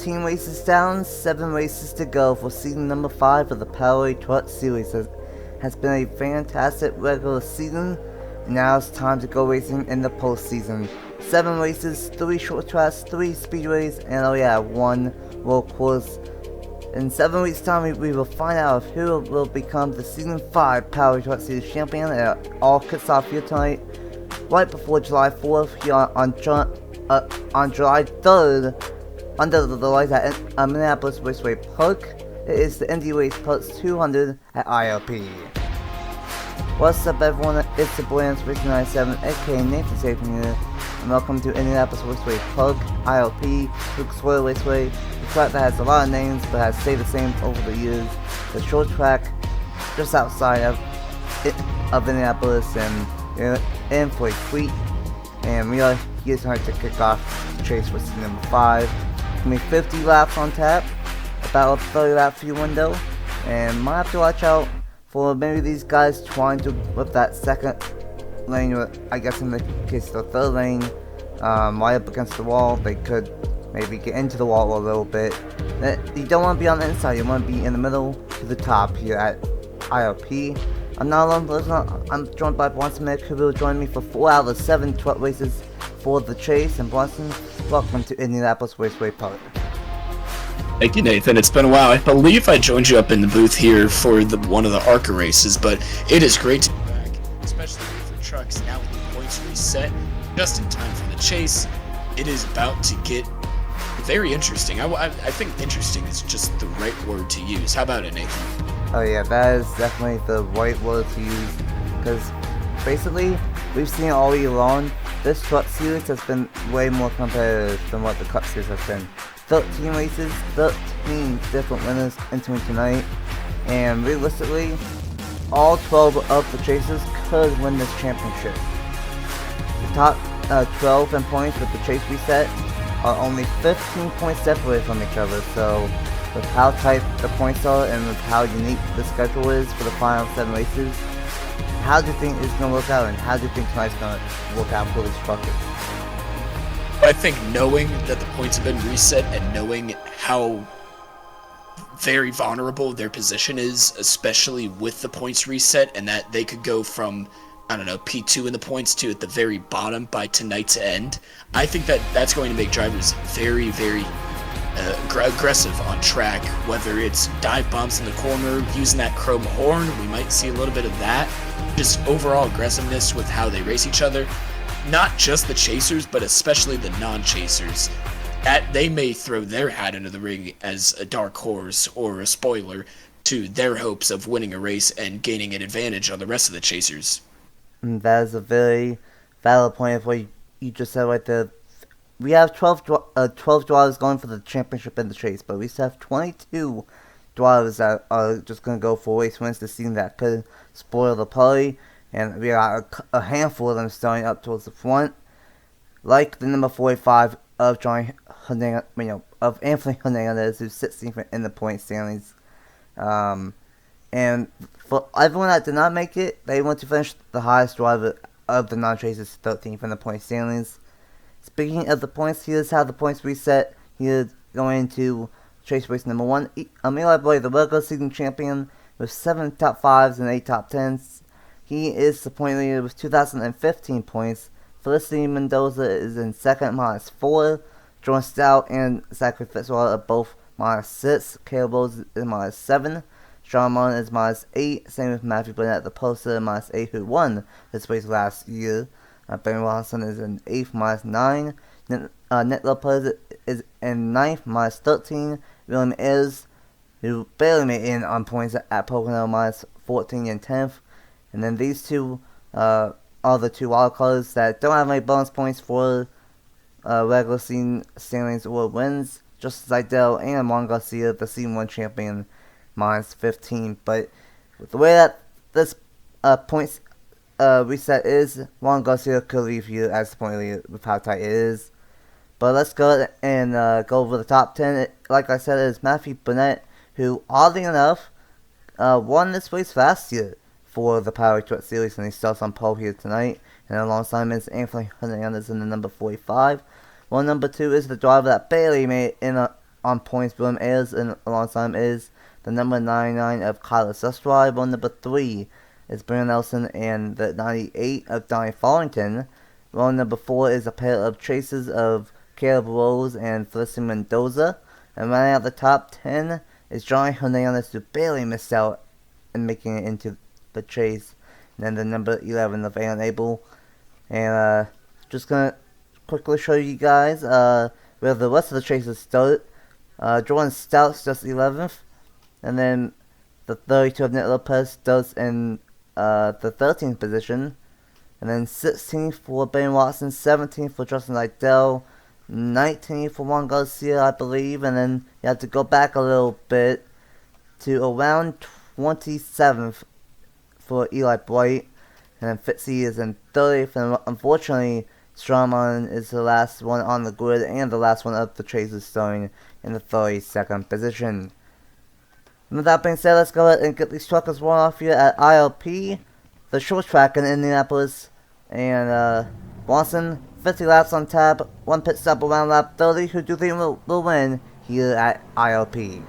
13 races down, 7 races to go for season number 5 of the Powerade Truck Series. Has been a fantastic regular season, and now it's time to go racing in the postseason. 7 races, 3 short tracks, 3 speedways, and 1 road course. In 7 weeks' time, we will find out who will become the season 5 Powerade Truck Series champion, and it all kicks off here tonight, right before July 4th, here on July 3rd, under the lights at Indianapolis Raceway Park. It is the Indy Race Parts 200 at IRP. What's up, everyone? It's the boy Racing 97, aka Nathan Stapleton here, and welcome to Indianapolis Raceway Park, IRP, Luke Soil Raceway, the track that has a lot of names but has stayed the same over the years. The short track just outside of Indianapolis, and you're in for a treat. And we are here tonight to kick off the chase for season number 5. It's going to be 50 laps on tap, about a 30 lap fuel window, and might have to watch out for maybe these guys trying to whip that second lane, or I guess in the case of the third lane, right up against the wall. They could maybe get into the wall a little bit. You don't want to be on the inside, you want to be in the middle to the top here at IRP. I'm not alone, listener. I'm joined by Bronson Mick, who will join me for 4 out of 7 truck races for the chase. And Bronson, welcome to Indianapolis Raceway Park. Thank you, Nathan. It's been a while. I believe I joined you up in the booth here for one of the ARCA races, but it is great to be back, especially for trucks now with the points reset, just in time for the chase. It is about to get very interesting. I think interesting is just the right word to use. How about it, Nathan? Oh yeah, that is definitely the right word to use, because basically, we've seen all year long, this truck series has been way more competitive than what the Cup series has been. 13 races, 13 different winners entering tonight, and realistically, all 12 of the chasers could win this championship. The top 12 in points with the chase reset are only 15 points separated from each other, so with how tight the points are and with how unique the schedule is for the final 7 races, how do you think it's going to work out, and how do you think tonight's going to work out for these truckers? I think knowing that the points have been reset and knowing how very vulnerable their position is, especially with the points reset, and that they could go from, I don't know, P2 in the points to at the very bottom by tonight's end, I think that that's going to make drivers very, very aggressive on track, whether it's dive bombs in the corner, using that chrome horn. We might see a little bit of that. Just overall aggressiveness with how they race each other. Not just the chasers, but especially the non-chasers. They may throw their hat into the ring as a dark horse or a spoiler to their hopes of winning a race and gaining an advantage on the rest of the chasers. That is a very valid point of what you just said right there. We have 12 drivers going for the championship in the chase, but we still have 22 drivers that are just going to go for race wins this season that could spoil the party, and we got a handful of them starting up towards the front, like the number 45 of of Anthony Hernandez, who's 16th in the point standings. And for everyone that did not make it, they want to finish the highest driver of the non-chasers, 13th in the point standings. Speaking of the points, here's how the points reset. Here's going into chase race number 1. Eli Boy, the regular season champion, with 7 top 5s and 8 top 10s. He is the point leader with 2,015 points. Felicity Mendoza is in second, -4. Jordan Stout and Zachary Fitzgerald are both -6. Caleb Bowles is -7. Sean Martin is -8. Same with Matthew Burnett, the poster, -8, who won this race last year. Ben Robinson is in 8th, -9. Nick Lopez is in 9th, -13. William Ayers, who barely made in on points at Pocono, -14 and 10th. And then these two are the 2 wildcards that don't have any bonus points for regular season standings or wins. Justin Seidel and Juan Garcia, the season 1 champion, -15. But with the way that this points reset is, Juan Garcia could leave here as the point leader with how tight it is. But let's go and go over the top 10. Like I said, it is Matthew Burnett, who, oddly enough, won this race last year for the Powerade Truck Series, and he starts on pole here tonight. And alongside him is Anthony Hernandez in the number 45. Well, number 2 is the driver that barely made in on points, William Ayers, and alongside him is the number 99 of Carlos Estrada. Row number 3 is Brandon Nelson and the 98 of Donnie Farrington. Row number 4 is a pair of chases of Caleb Rose and Felicity Mendoza. And running out the top 10 is Johnny Hernandez, who barely missed out in making it into the chase. And then the number 11 of Aaron Abel. And just gonna quickly show you guys where the rest of the chases start. Jordan Stout's just 11th. And then the 32 of Nick Lopez starts in the 13th position. And then 16th for Ben Watson, 17th for Justin Liddell, 19th for Juan Garcia, I believe. And then you have to go back a little bit to around 27th for Eli Bright. And then Fitzy is in 30th. And unfortunately, Strongman is the last one on the grid and the last one of the chases starting in the 32nd position. And with that being said, let's go ahead and get these truckers one off here at IRP, the short track in Indianapolis. And Watson, 50 laps on tap, 1 pit stop around lap 30. Who do you think will win here at IRP?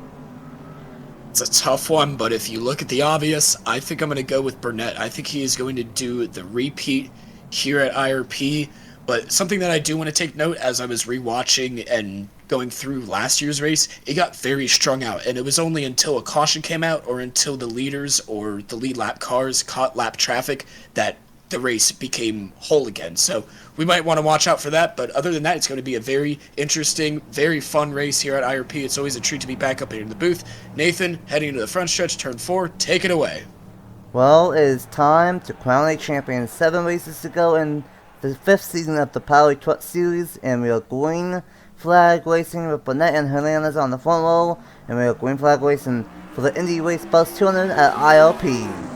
It's a tough one, but if you look at the obvious, I think I'm going to go with Burnett. I think he is going to do the repeat here at IRP. But something that I do want to take note as I was rewatching and going through last year's race, it got very strung out. And it was only until a caution came out or until the leaders or the lead lap cars caught lap traffic that the race became whole again. So we might want to watch out for that. But other than that, it's going to be a very interesting, very fun race here at IRP. It's always a treat to be back up here in the booth. Nathan, heading into the front stretch, turn 4, take it away. Well, it is time to crown a champion. 7 races to go in the 5th season of the Powerade Truck Series, and we are green flag racing with Burnett and Hernandez on the front row, and we are green flag racing for the Indy Race Parts 200 at IRP.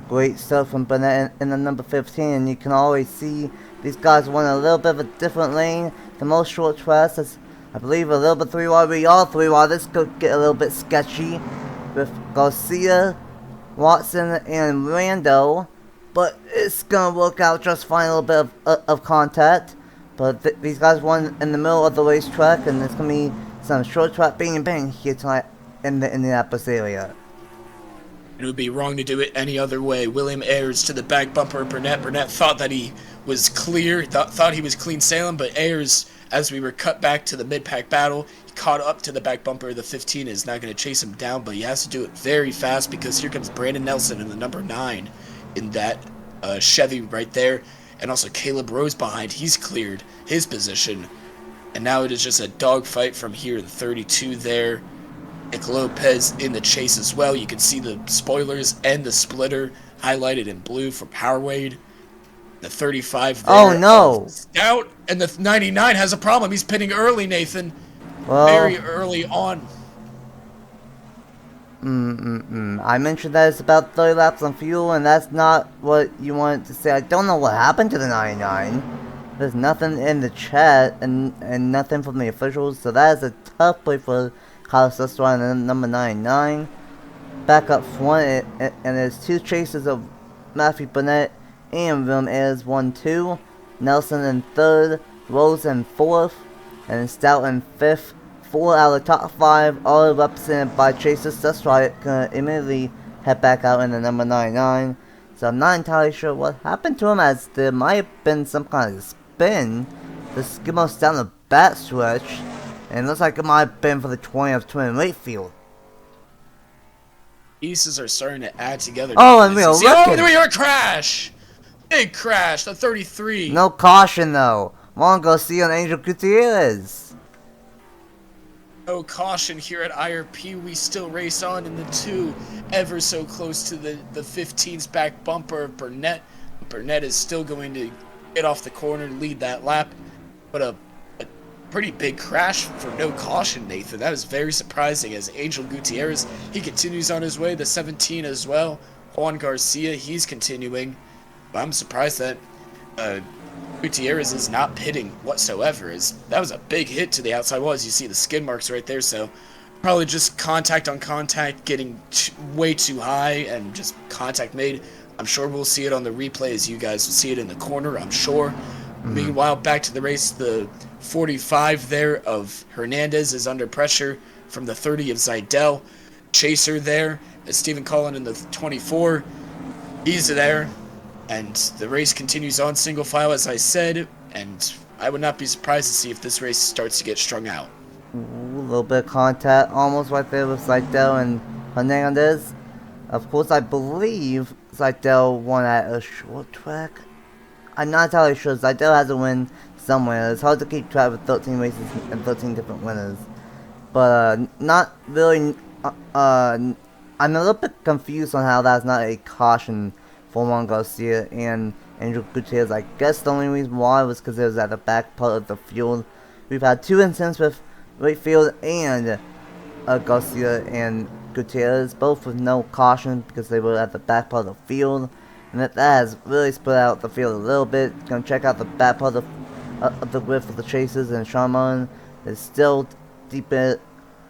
Great stuff from Burnett in the number 15, and you can always see these guys want a little bit of a different lane. The most short tracks is, I believe, a little bit 3 wide. We are 3 wide. This could get a little bit sketchy with Garcia, Watson, and Rando, but it's gonna work out just fine. A little bit of contact, but these guys won in the middle of the racetrack, and there's gonna be some short track bang and bang here tonight in the Indianapolis area. It would be wrong to do it any other way. William Ayers to the back bumper of Burnett. Burnett thought that he was clear, thought he was clean sailing, but Ayers, as we were cut back to the mid-pack battle, he caught up to the back bumper of the 15 and is not going to chase him down, but he has to do it very fast because here comes Brandon Nelson in the number 9 in that Chevy right there, and also Caleb Rose behind. He's cleared his position, and now it is just a dogfight from here, the 32 there. Nick Lopez in the chase as well. You can see the spoilers and the splitter highlighted in blue from Powerade. The 35 there. Oh no! Stout, and the 99 has a problem. He's pitting early, Nathan. Well, very early on. I mentioned that it's about 30 laps on fuel, and that's not what you wanted to say. I don't know what happened to the 99. There's nothing in the chat and nothing from the officials, so that is a tough play for Carlos Estrada and number 99. Back up front, and there's 2 chases of Matthew Burnett and William Ayers 1-2. Nelson in 3rd, Rose in 4th, and Stout in 5th. 4 out of the top 5, all represented by chasers. Estrada gonna immediately head back out in the number 99. So I'm not entirely sure what happened to him, as there might have been some kind of spin. The skid almost down the back stretch. And it looks like it might have been for the 20 of Twin Wakefield. Pieces are starting to add together. Oh, and we are looking. Oh, we are a crash! Big crash, the 33. No caution, though. Juan Garcia and Angel Gutierrez. No caution here at IRP. We still race on in the 2, ever so close to the 15's back bumper of Burnett. Burnett is still going to get off the corner, lead that lap. But a pretty big crash for no caution, Nathan. That was very surprising, as Angel Gutierrez, he continues on his way. The 17 as well. Juan Garcia, he's continuing. But I'm surprised that Gutierrez is not pitting whatsoever. That was a big hit to the outside wall, as you see the skid marks right there. So probably just contact on contact, getting way too high, and just contact made. I'm sure we'll see it on the replay, as you guys will see it in the corner, I'm sure. Meanwhile, back to the race, the 45 there of Hernandez is under pressure from the 30 of Zidell. Chaser there, Stephen Cullen in the 24. He's there, and the race continues on single file, as I said, and I would not be surprised to see if this race starts to get strung out. Ooh, a little bit of contact almost right there with Zidell and Hernandez. Of course, I believe Zidell won at a short track. I'm not entirely sure. Zidell has a win somewhere. It's hard to keep track with 13 races and 13 different winners. But not really. I'm a little bit confused on how that's not a caution for Juan Garcia and Angel Gutierrez. I guess the only reason why was because it was at the back part of the field. We've had two incidents with Wakefield and Garcia and Gutierrez, both with no caution because they were at the back part of the field. And that has really split out the field a little bit. Gonna check out the back part of the width of the Chasers, and Sharman is still deep in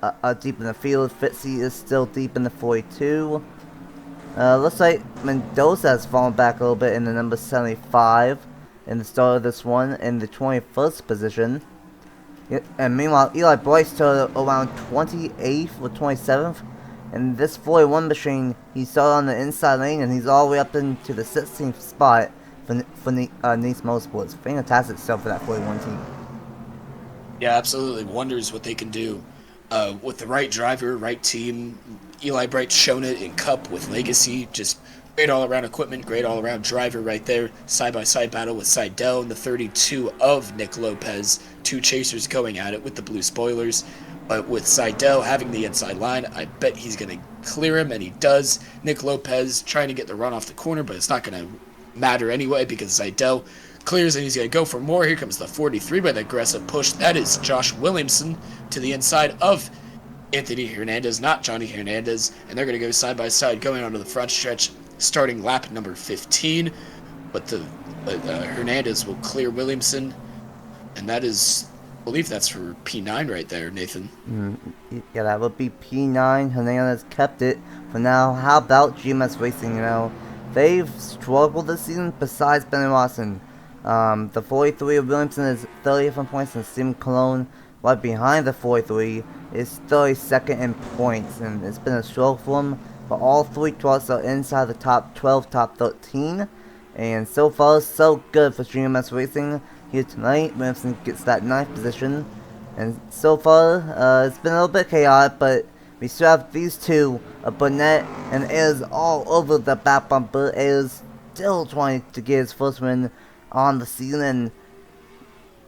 the field. Fitzy is still deep in the 42. Looks like Mendoza has fallen back a little bit in the number 75 in the start of this one in the 21st position. And meanwhile, Eli Bryce started around 28th or 27th. And this 41 machine, he started on the inside lane, and he's all the way up into the 16th spot for Nice Motorsports. Fantastic stuff for that 41 team. Yeah, absolutely. Wonders what they can do with the right driver, right team. Eli Bright's shown it in Cup with Legacy. Just great all-around equipment, great all-around driver right there. Side-by-side battle with Seidel and the 32 of Nick Lopez. Two chasers going at it with the blue spoilers. But with Seidel having the inside line, I bet he's going to clear him, and he does. Nick Lopez trying to get the run off the corner, but it's not going to matter anyway because Seidel clears, and he's going to go for more. Here comes the 43 by the aggressive push. That is Josh Williamson to the inside of Anthony Hernandez, not Johnny Hernandez. And they're going to go side by side going onto the front stretch, starting lap number 15. But Hernandez will clear Williamson, and that is... I believe that's for P9 right there, Nathan. Yeah, that would be P9. Hernandez kept it for now. How about GMS Racing? They've struggled this season besides Ben Watson. The 43 of Williamson is 30th in points, and Stephen Cologne, right behind the 43, is 32nd in points. And it's been a struggle for him, but all three trucks are inside the top 12, top 13. And so far, so good for GMS Racing. Here tonight, Williamson gets that 9th position, and so far, it's been a little bit chaotic, but we still have these two, Burnett and Ayers, all over the back bumper. Ayers still trying to get his first win on the season, and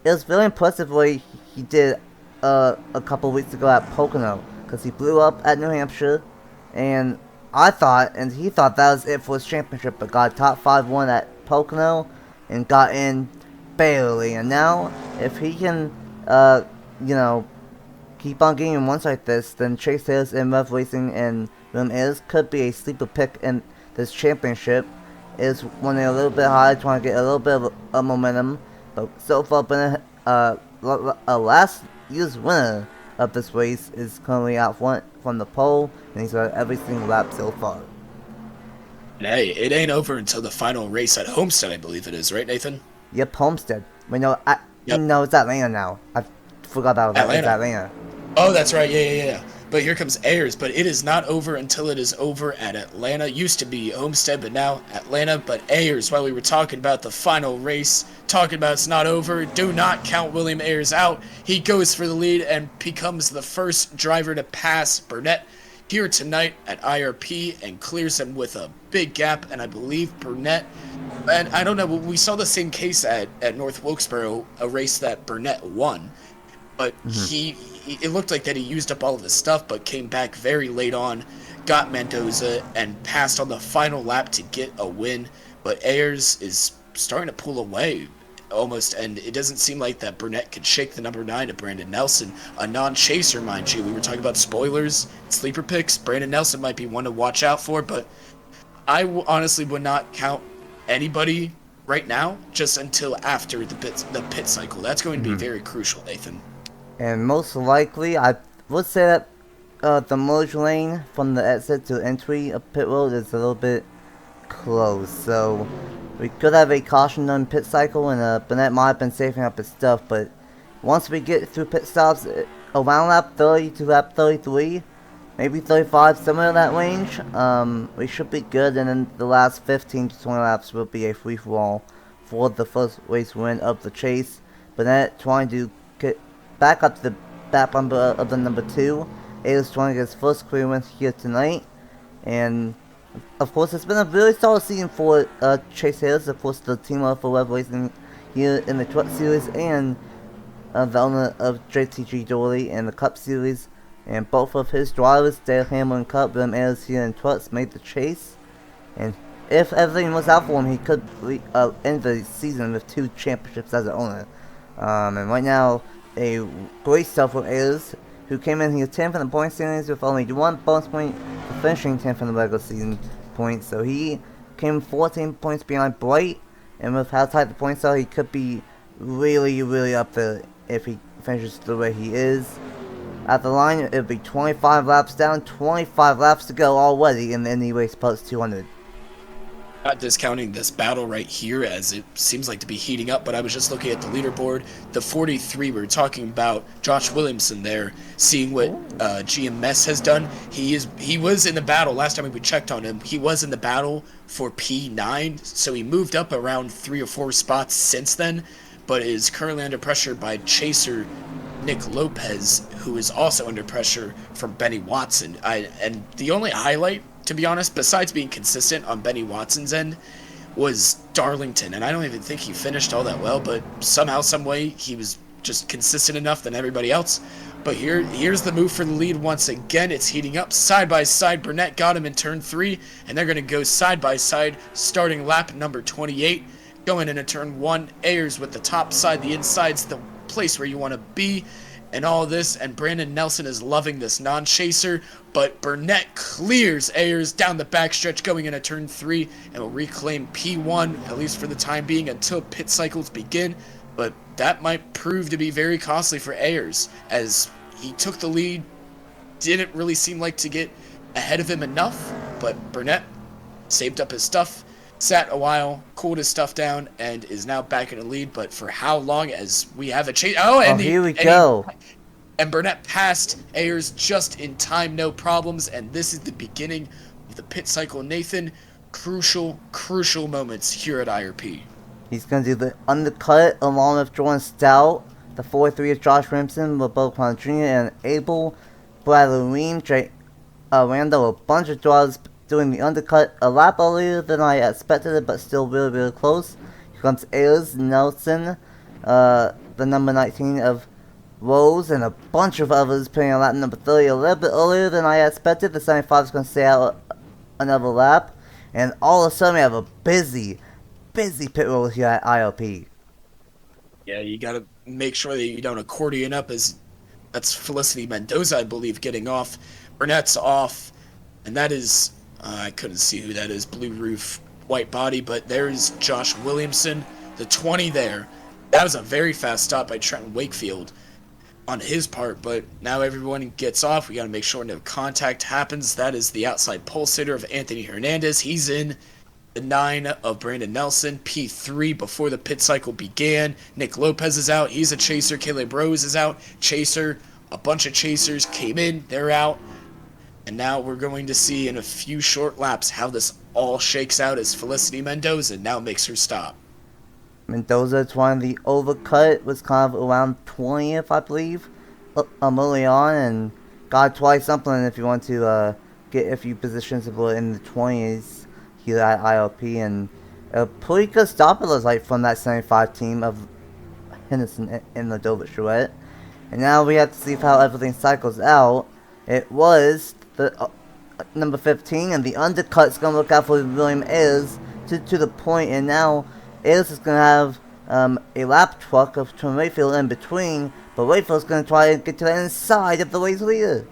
it was very impressive what he did a couple weeks ago at Pocono, because he blew up at New Hampshire, and I thought, and he thought that was it for his championship, but got a top 5 win at Pocono, and got in barely. And now, if he can, keep on getting wins like this, then Chase Hayes and Rev Racing and William Ayers could be a sleeper pick in this championship. Is running a little bit high, trying to get a little bit of momentum, but so far, last year's winner of this race is currently out front from the pole, and he's got every single lap so far. Hey, it ain't over until the final race at Homestead, I believe it is, right, Nathan? Yep, Homestead. Wait, no, Yep. No, it's Atlanta now. I forgot about that. It's Atlanta. Oh, that's right. Yeah. But here comes Ayers, but it is not over until it is over at Atlanta. Used to be Homestead, but now Atlanta. But Ayers, while we were talking about the final race, talking about it's not over, do not count William Ayers out. He goes for the lead and becomes the first driver to pass Burnett here tonight at IRP and clears him with a big gap. And I believe Burnett, and I don't know, we saw the same case at North Wilkesboro, a race that Burnett won. But it looked like that he used up all of his stuff, but came back very late on, got Mendoza, and passed on the final lap to get a win. But Ayers is starting to pull away almost, and it doesn't seem like that Burnett could shake the number 9 to Brandon Nelson, a non-chaser, mind you. We were talking about spoilers, sleeper picks. Brandon Nelson might be one to watch out for, but I honestly would not count anybody right now, just until after the pit cycle. That's going to be very crucial, Nathan. And most likely, I would say that the merge lane from the exit to entry of pit road is a little bit close. So we could have a caution on pit cycle, and Burnett might have been saving up his stuff. But once we get through pit stops, around lap 30 to lap 33, maybe 35, somewhere in that range, we should be good. And then the last 15 to 20 laps will be a free-for-all for the first race win of the chase. Burnett trying to get back up to the back bumper of the number 2. Ayers trying to get his first career win here tonight. And of course, it's been a really solid season for Chase Ayers. Of course, the team of for Web Racing here in the Truck Series, and the owner of JTG Dooley in the Cup Series. And both of his drivers, Dale Hammer and Cup, William Ayers here in Trucks, made the chase. And if everything was out for him, he could end the season with 2 championships as an owner. And right now, a great stuff for Ayers, who came in here 10th in the point standings with only 1 bonus point for finishing 10th in the regular season points. So he came 14 points behind Bright, and with how tight the points are, he could be really, really up there if he finishes the way he is. At the line, it'll be 25 laps down, 25 laps to go already in the Indy Race Parts 200. Not discounting this battle right here, as it seems like to be heating up, but I was just looking at the leaderboard. The 43, we were talking about Josh Williamson there, seeing what GMS has done. He was in the battle last time we checked on him. He was in the battle for P9, so he moved up around 3 or 4 spots since then, but is currently under pressure by chaser Nick Lopez, who is also under pressure from Benny Watson. And the only highlight, to be honest, besides being consistent on Benny Watson's end, was Darlington. And I don't even think he finished all that well, but somehow, some way, he was just consistent enough than everybody else. But here's the move for the lead once again. It's heating up side by side. Burnett got him in turn 3, and they're going to go side by side, starting lap number 28. Going into turn 1, Ayers with the top side, the inside's the place where you want to be, and all this, and Brandon Nelson is loving this non-chaser, but Burnett clears Ayers down the backstretch going into turn 3 and will reclaim P1, at least for the time being, until pit cycles begin. But that might prove to be very costly for Ayers, as he took the lead, didn't really seem like to get ahead of him enough, but Burnett saved up his stuff, sat a while, cooled his stuff down, and is now back in the lead. But for how long, as we have a chase? Here we go. And Burnett passed Ayers just in time, no problems. And this is the beginning of the pit cycle. Nathan, crucial moments here at IRP. He's going to do the undercut along with Jordan Stout. The 4-3 is Josh Remsen, Roberto Connor Jr., and Abel Bradley, Randall, a bunch of drivers doing the undercut a lap earlier than I expected it, but still really, really close. Here comes Ayers, Nelson, the number 19 of Rose, and a bunch of others putting on lap number 30 a little bit earlier than I expected. The 75 is going to stay out another lap, and all of a sudden we have a busy pit road here at IRP. Yeah, you got to make sure that you don't accordion up, as that's Felicity Mendoza, I believe, getting off. Burnett's off, and that is... I couldn't see who that is, blue roof, white body, but there's Josh Williamson, the 20 there. That was a very fast stop by Trenton Wakefield on his part, but now everyone gets off. We got to make sure no contact happens. That is the outside pole sitter of Anthony Hernandez. He's in the 9 of Brandon Nelson, P3 before the pit cycle began. Nick Lopez is out. He's a chaser. Caleb Rose is out. Chaser. A bunch of chasers came in. They're out. And now we're going to see in a few short laps how this all shakes out as Felicity Mendoza now makes her stop. Mendoza trying the overcut, was kind of around 20th, I believe, early on, and got twice something if you want to get a few positions in the 20s here at ILP. And a pretty good stop it looks like from that 75 team of Henderson in the Dover Chouette. And now we have to see how everything cycles out. It was the number 15, and the undercut's going to look out for William Ayers to the point, and now Ayers is going to have a lap truck of Rayfield in between, but Rayfield's going to try to get to the inside of the race leader.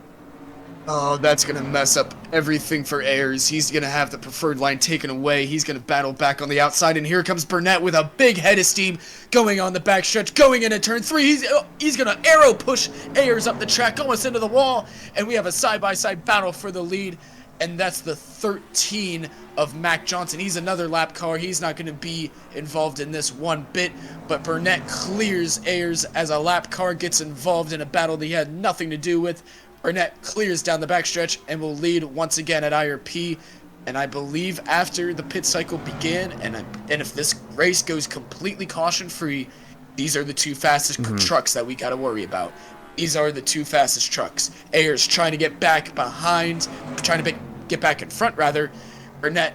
Oh, that's going to mess up everything for Ayers. He's going to have the preferred line taken away. He's going to battle back on the outside, and here comes Burnett with a big head of steam going on the backstretch, going into turn 3. He's going to arrow push Ayers up the track, almost into the wall, and we have a side-by-side battle for the lead, and that's the 13 of Mac Johnson. He's another lap car. He's not going to be involved in this one bit, but Burnett clears Ayers as a lap car gets involved in a battle that he had nothing to do with. Burnett clears down the backstretch and will lead once again at IRP. And I believe after the pit cycle began, and if this race goes completely caution-free, these are the two fastest trucks that we got to worry about. These are the two fastest trucks. Ayers trying to get back behind, get back in front, rather. Burnett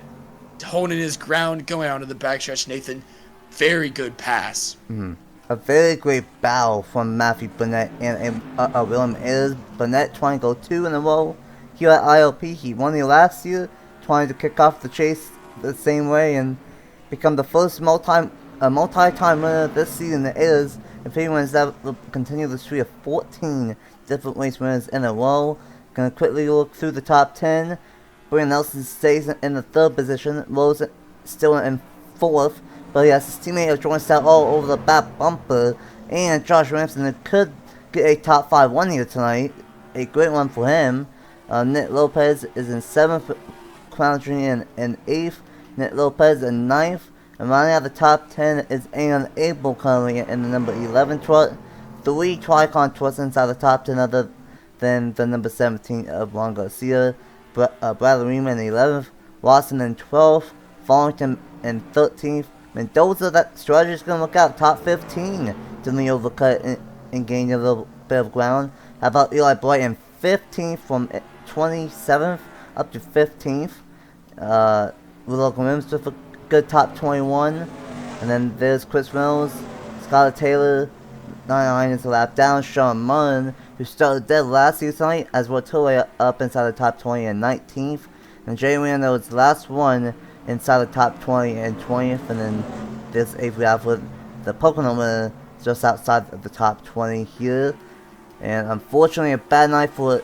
holding his ground, going out of the backstretch. Nathan, very good pass. A very great battle from Matthew Burnett and William Ayers. Burnett trying to go 2 in a row here at IRP. He won it last year, trying to kick off the chase the same way and become the first multi-time winner this season. It is, if anyone is that will continue the streak of 14 different race winners in a row. Gonna quickly look through the top 10. Brian Nelson stays in the 3rd position. Rose still in 4th. But he has his teammate Jordan Stout all over the back bumper. And Josh Ramson could get a top 5 1 here tonight. A great one for him. Nick Lopez is in 7th. Crown Jr. in 8th. Nick Lopez in 9th. And rounding out the top 10 is Aaron Abel currently in the number 11 truck. 3 Tricon trucks inside the top 10 other than the number 17 of Juan Garcia. Bradley Riemann in 11th. Watson in 12th. Farrington in 13th. Mendoza, that strategy is going to look out. Top 15 to the overcut and gain a little bit of ground. How about Eli Bright in 15th from 27th up to 15th. Logan Williams with a good top 21. And then there's Chris Reynolds, Skylar Taylor, 99 is a lap down. Sean Munn, who started dead last year tonight, as well totally up inside the top 20 and 19th. And Jay Rando was the last one inside the top 20 and 20th, and then there's Avery Alford, the Pocono winner, just outside of the top 20 here. And unfortunately, a bad night for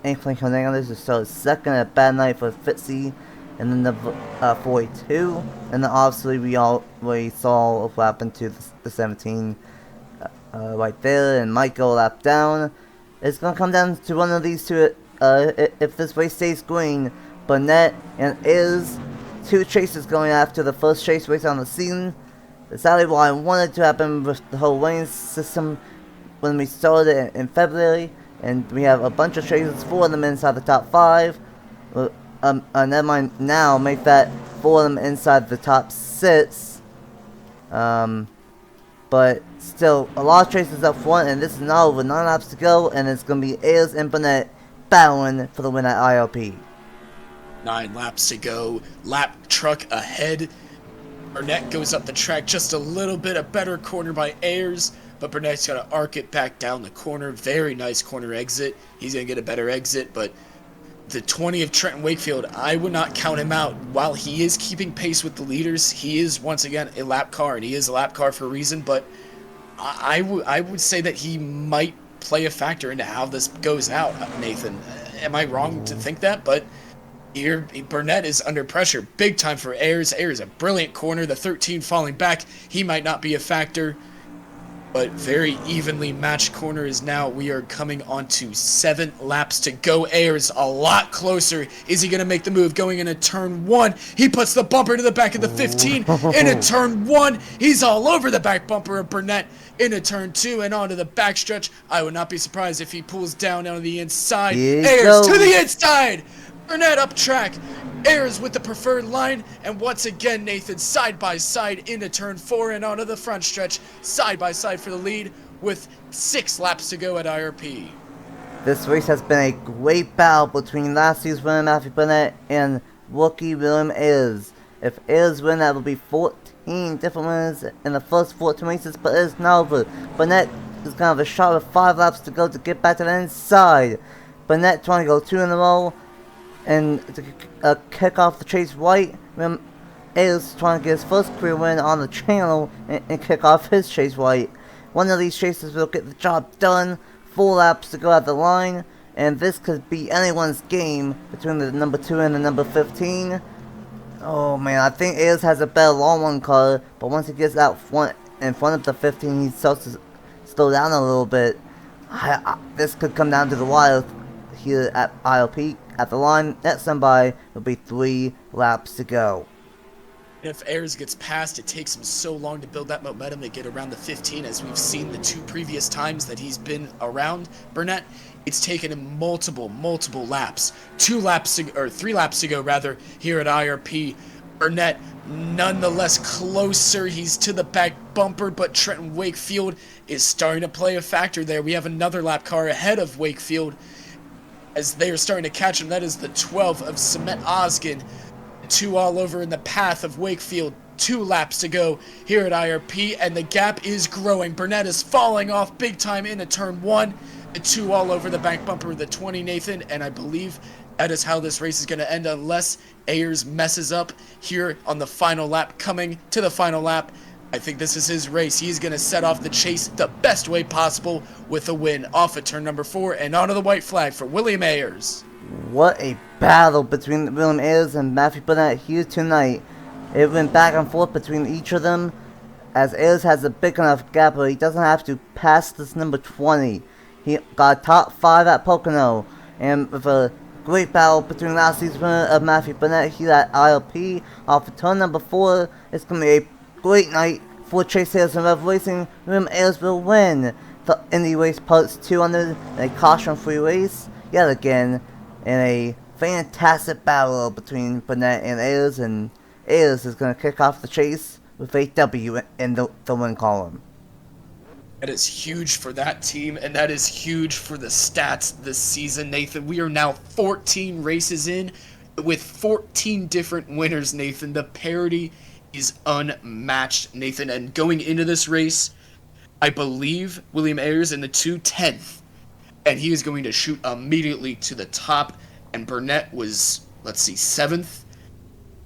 Anthony Hernandez, who started 2nd. A bad night for Fitzy in the number 42. And then obviously we already saw what happened to the 17 right there, and might go a lap down. It's going to come down to one of these two if this race stays green. Burnett and Ayers. 2 chases going after the first chase race on the season. Exactly what I wanted to happen with the whole lane system when we started in February. And we have a bunch of chases, 4 of them inside the top 5. Never mind, now make that 4 of them inside the top 6. But still, a lot of chases up front, and this is now over 9 laps to go, and it's going to be Ayers and Burnett battling for the win at IRP. 9 laps to go. Lap truck ahead. Burnett goes up the track just a little bit. A better corner by Ayers, but Burnett's got to arc it back down the corner. Very nice corner exit. He's going to get a better exit, but the 20 of Trenton Wakefield, I would not count him out. While he is keeping pace with the leaders, he is once again a lap car, and he is a lap car for a reason, but I would say that he might play a factor into how this goes out, Nathan. Am I wrong to think that? But here, Burnett is under pressure. Big time for Ayers. Ayers a brilliant corner. The 13 falling back. He might not be a factor, but very evenly matched corners now. We are coming on to 7 laps to go. Ayers a lot closer. Is he going to make the move going into turn 1? He puts the bumper to the back of the 15 into turn 1. He's all over the back bumper of Burnett into turn 2 and onto the backstretch. I would not be surprised if he pulls down on the inside. Ayers to the inside. Burnett up track. Ayers with the preferred line, and once again Nathan side by side into turn 4 and onto the front stretch, side by side for the lead with 6 laps to go at IRP. This race has been a great battle between last year's winner Matthew Burnett and rookie William Ayers. If Ayers wins, that will be 14 different winners in the first 14 races, but it is now over. Burnett is going to have a shot with 5 laps to go to get back to the inside. Burnett trying to go 2 in a row and to kick off the chase right. Ayers trying to get his first career win on the channel and kick off his chase right. One of these chases will get the job done. 4 laps to go at the line. and this could be anyone's game between the number 2 and the number 15. Oh man, I think Ayers has a better long one car, but once he gets out front in front of the 15, he starts to slow down a little bit. This could come down to the wire here at IRP. At the line, next time by, will be 3 laps to go. If Ayers gets past, it takes him so long to build that momentum to get around the 15, as we've seen the 2 previous times that he's been around Burnett. It's taken him multiple laps. 3 laps to go rather, here at IRP. Burnett nonetheless closer. He's to the back bumper, but Trenton Wakefield is starting to play a factor there. We have another lap car ahead of Wakefield as they are starting to catch him. That is the 12 of Cement Oskin. 2 all over in the path of Wakefield. 2 laps to go here at IRP, and the gap is growing. Burnett is falling off big time into turn 1. The 2 all over the back bumper of the 20, Nathan, and I believe that is how this race is going to end unless Ayers messes up here on the final lap. Coming to the final lap, I think this is his race. He's going to set off the chase the best way possible with a win off at turn number 4 and onto the white flag for William Ayers. What a battle between William Ayers and Matthew Burnett here tonight. It went back and forth between each of them, as Ayers has a big enough gap where he doesn't have to pass this number 20. He got top 5 at Pocono, and with a great battle between last season's winner of Matthew Burnett here at ILP off of turn number 4, it's going to be a great night for Chase Ayers and Rev Racing. William Ayers will win the Indy Race Parts 200 in a caution-free race yet again, in a fantastic battle between Burnett and Ayers is going to kick off the chase with a W in the win column. That is huge for that team, and that is huge for the stats this season, Nathan. We are now 14 races in with 14 different winners, Nathan. The parity is unmatched, Nathan. And going into this race, I believe William Ayers in the 210th, and he is going to shoot immediately to the top, and Burnett was, 7th.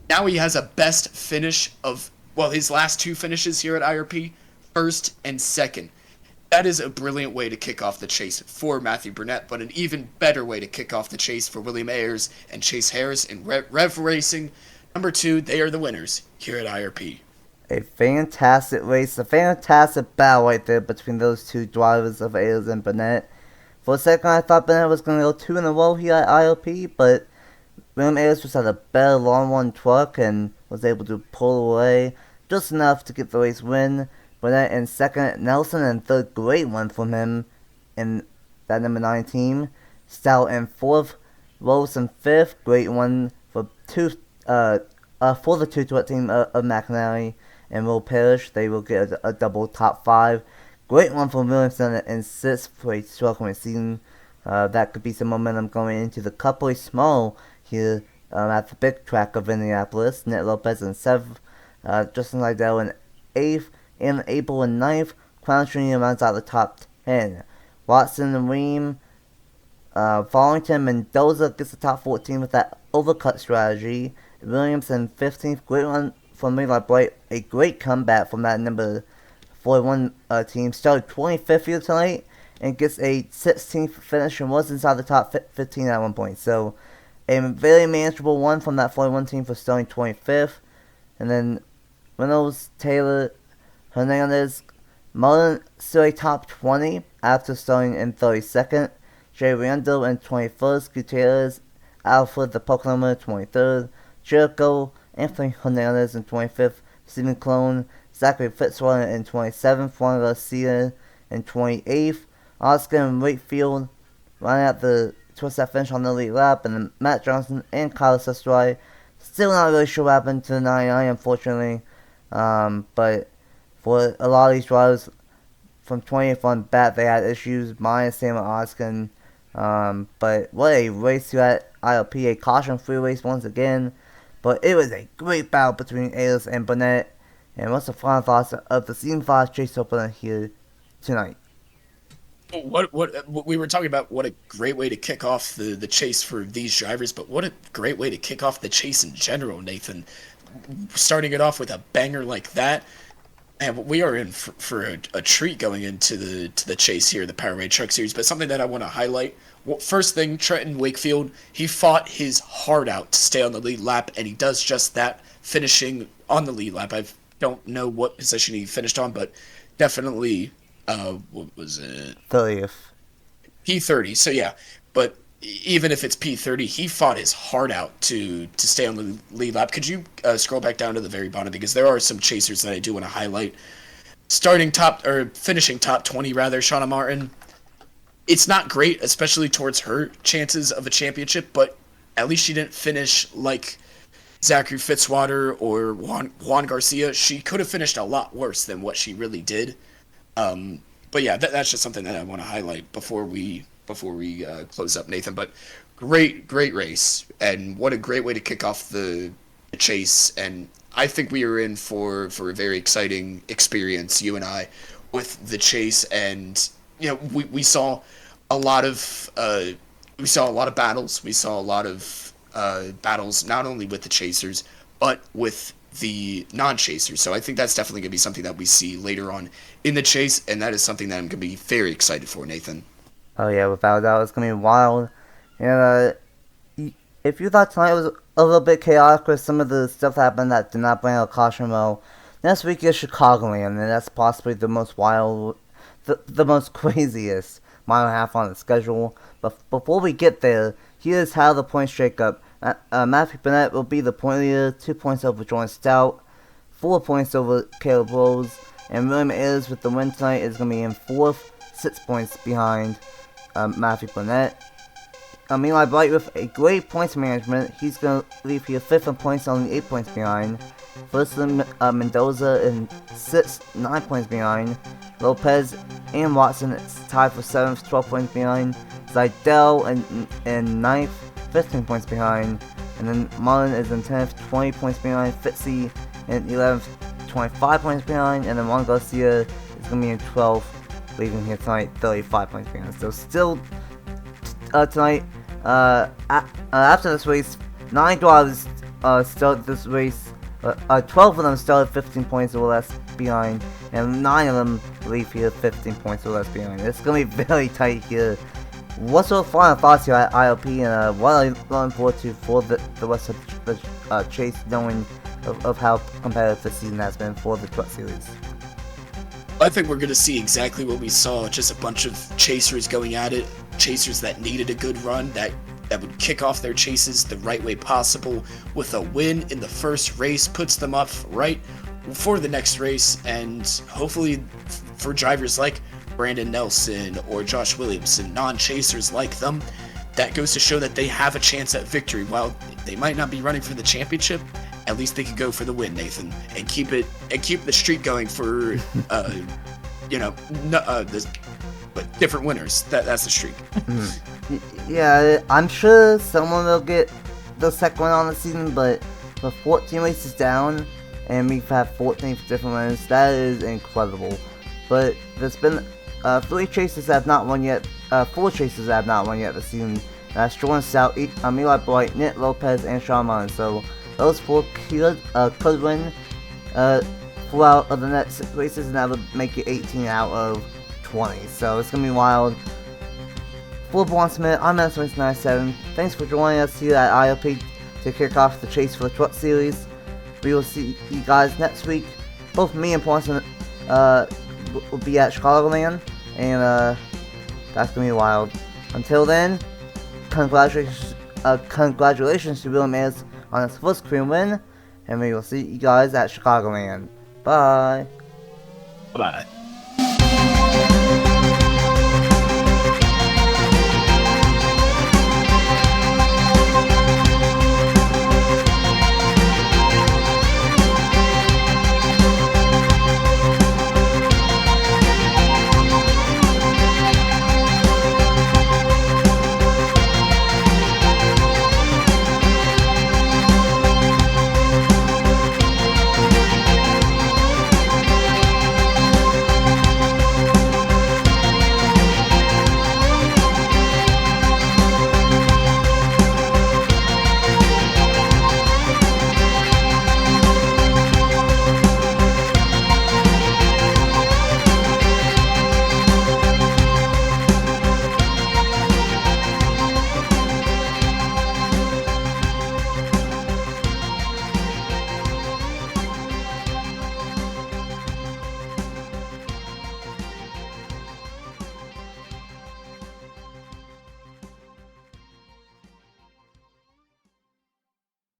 Now he has a best finish of, his last 2 finishes here at IRP, 1st and 2nd. That is a brilliant way to kick off the chase for Matthew Burnett, but an even better way to kick off the chase for William Ayers and Chase Harris in Rev Racing. Number 2, they are the winners here at IRP. A fantastic race, a fantastic battle right there between those 2 drivers of Ayers and Burnett. For a second, I thought Burnett was going to go 2 in a row here at IRP, but William Ayers just had a better long one truck and was able to pull away just enough to get the race win. Burnett in 2nd, Nelson in 3rd, great one from him in that number 9 team. Stout in 4th, Rose in 5th, great one for the 2-12 team of McNary and Will Parrish. They will get a double top 5. Great one from Williamson in 6th for a struggling season. That could be some momentum going into the Cup Race Small here at the big track of Indianapolis. Ned Lopez in 7th, Justin Liddell in 8th, and Abel in 9th. Crown Jr. rounds out the top 10. Watson and Ream, Vollington, Mendoza gets the top 14 with that overcut strategy. Williams in 15th, great one from Levi Bright, a great comeback from that number 41 team. Started 25th here tonight and gets a 16th finish and was inside the top 15 at one point. So a very manageable one from that 41 team for starting 25th. And then Reynolds, Taylor, Hernandez, Mullen still a top 20 after starting in 32nd. Jay Randall in 21st. Gutierrez, Alfred the Pocono 23rd. Jericho, Anthony Hernandez in 25th. Stephen Clone, Zachary Fitzwater in 27th. Juan Garcia in 28th. Oscar and Wakefield running out towards that finish on the lead lap. And then Matt Johnson and Kyle Sestrai. Still not really sure what happened to the 99, unfortunately. But for a lot of these drivers from 20th on back, they had issues. Mine, Sam and Oskin. But what a race here at ILP. A caution-free race once again. But it was a great battle between Ayers and Burnett. And what's the final thoughts of the Season 5 chase opener here tonight? What we were talking about, what a great way to kick off the chase for these drivers, but what a great way to kick off the chase in general, Nathan. Starting it off with a banger like that. And we are in for a treat going into the chase here, the Powerade Truck Series. But something that I want to highlight. Well, first thing, Trenton Wakefield, he fought his heart out to stay on the lead lap, and he does just that, finishing on the lead lap. I don't know what position he finished on, but definitely, what was it? 30th. P30. So yeah, but even if it's P30, he fought his heart out to stay on the lead lap. Could you scroll back down to the very bottom, because there are some chasers that I do want to highlight. Finishing top 20 rather, Shauna Martin. It's not great, especially towards her chances of a championship, but at least she didn't finish like Zachary Fitzwater or Juan Garcia. She could have finished a lot worse than what she really did. But yeah, that's just something that I want to highlight before we close up, Nathan. But great race, and what a great way to kick off the chase. And I think we are in for a very exciting experience, you and I, with the chase. And we saw a lot of battles. We saw a lot of battles not only with the chasers but with the non-chasers. So I think that's definitely going to be something that we see later on in the chase, and that is something that I'm going to be very excited for, Nathan. Oh yeah, without a doubt, it's going to be wild. And if you thought tonight was a little bit chaotic with some of the stuff that happened that did not bring a caution, well, next week is Chicagoland, and that's possibly the most wild, the most craziest mile and a half on the schedule. But before we get there, here's how the points shake up. Matthew Bennett will be the point leader, 2 points over Jordan Stout, 4 points over Caleb Rose, and William Ayers with the win tonight is going to be in 4th, 6 points behind Matthew Bennett. Eli Bright with a great points management, he's going to leave here 5th in points, only 8 points behind. Felicity Mendoza in 6th, 9 points behind. Lopez and Watson is tied for 7th, 12 points behind. Zidell in 9th, 15 points behind. And then Mullen is in 10th, 20 points behind. Fitzy in 11th, 25 points behind. And then Juan Garcia is going to be in 12th, leaving here tonight, 35 points behind. So still tonight, after this race, 9 drivers started this race. 12 of them started 15 points or less behind, and 9 of them leave here 15 points or less behind. It's going to be very tight here. What's your final thoughts here at IRP, and what are you looking forward to for the rest of the chase, knowing of how competitive this season has been for the Truck Series? I think we're going to see exactly what we saw, just a bunch of chasers going at it, chasers that needed a good run, that would kick off their chases the right way possible, with a win in the first race puts them up right for the next race, and hopefully for drivers like Brandon Nelson or Josh Williamson, non-chasers like them, that goes to show that they have a chance at victory. While they might not be running for the championship, at least they could go for the win, Nathan, and keep the streak going for but different winners. That's the streak. Yeah, I'm sure someone will get the second one on the season, but with 14 races down, and we've had 14 different winners, that is incredible. But there's been 3 chasers that have not won yet, 4 chasers that have not won yet this season. That's Jordan Stout, Eli Bright, Nick Lopez, and Sean Mullen. So those 4 could win throughout the next 6 races, and that would make it 18 out of 20. So it's going to be wild. For Braun Smith, I'm S97. Thanks for joining us here at IRP to kick off the chase for the Truck Series. We will see you guys next week. Both me and Paulson will be at Chicagoland, and that's going to be wild. Until then, congratulations to William Ayers on his first career win, and we will see you guys at Chicagoland. Bye. Bye.